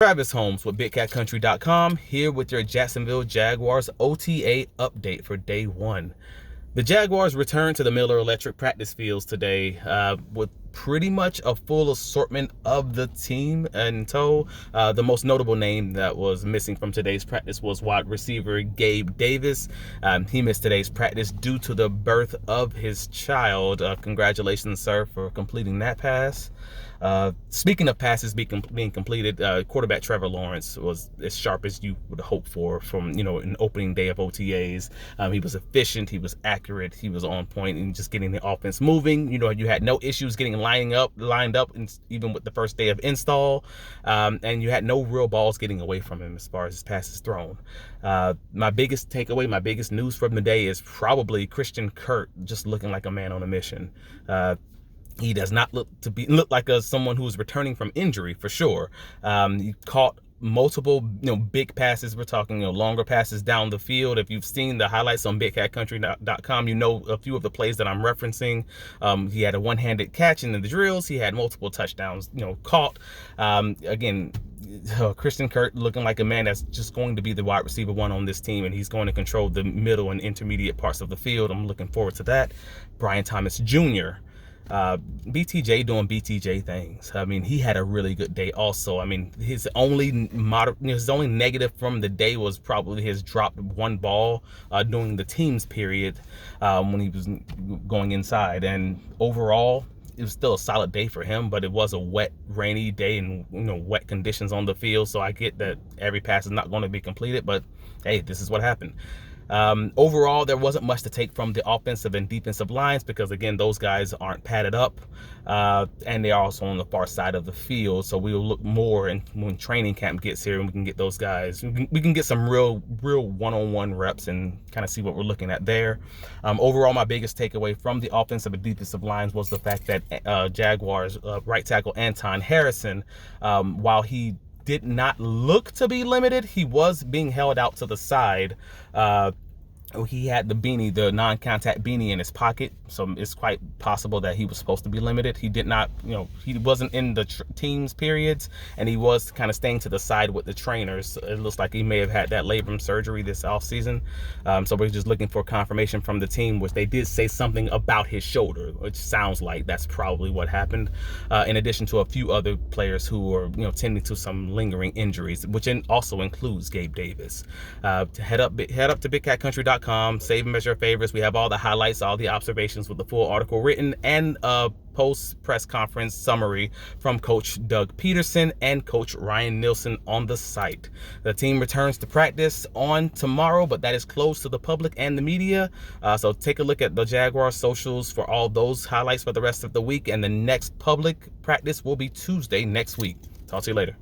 Travis Holmes with BigCatCountry.com here with your Jacksonville Jaguars OTA update for day 1. The Jaguars returned to the Miller Electric practice fields today with pretty much a full assortment of the team in tow. The most notable name that was missing from today's practice was wide receiver Gabe Davis. He missed today's practice due to the birth of his child. Congratulations, sir, for completing that pass. Speaking of passes being completed, quarterback Trevor Lawrence was as sharp as you would hope for from, an opening day of OTAs. He was efficient, he was accurate, he was on point and just getting the offense moving. You had no issues getting lined up, and even with the first day of install, and you had no real balls getting away from him as far as his passes thrown. My biggest takeaway, my biggest news from the day is probably Christian Kirk just looking like a man on a mission. He does not look like someone who's returning from injury for sure. He caught multiple big passes. We're talking longer passes down the field. If you've seen the highlights on BigCatCountry.com, you know a few of the plays that I'm referencing. He had a one-handed catch in the drills. He had multiple touchdowns caught. Again, Christian Kirk looking like a man that's just going to be the wide receiver one on this team, and he's going to control the middle and intermediate parts of the field. I'm looking forward to that. Brian Thomas Jr., BTJ doing BTJ things. I mean, he had a really good day also. I mean, his only negative from the day was probably his dropped one ball during the teams period when he was going inside. And overall, it was still a solid day for him, but it was a wet, rainy day and wet conditions on the field. So I get that every pass is not going to be completed, but hey, this is what happened. Overall, there wasn't much to take from the offensive and defensive lines because, again, those guys aren't padded up, and they're also on the far side of the field. So we will look more when training camp gets here, and we can get those guys. We can get some real one-on-one reps and kind of see what we're looking at there. Overall, my biggest takeaway from the offensive and defensive lines was the fact that Jaguars right tackle Anton Harrison, while he did not look to be limited, he was being held out to the side. He had the beanie, the non-contact beanie in his pocket, so it's quite possible that he was supposed to be limited. He did not, he wasn't in the teams periods, and he was kind of staying to the side with the trainers. It looks like he may have had that labrum surgery this offseason. So we're just looking for confirmation from the team, which they did say something about his shoulder, which sounds like that's probably what happened. In addition to a few other players who are, tending to some lingering injuries, which also includes Gabe Davis. Head up to BigCatCountry.com. Save them as your favorites. We have all the highlights, all the observations with the full article written, and a post press conference summary from Coach Doug Peterson and Coach Ryan Nielsen on the site. The team returns to practice on tomorrow, but that is closed to the public and the media. So take a look at the Jaguars socials for all those highlights for the rest of the week, and the next public practice will be Tuesday next week. Talk to you later.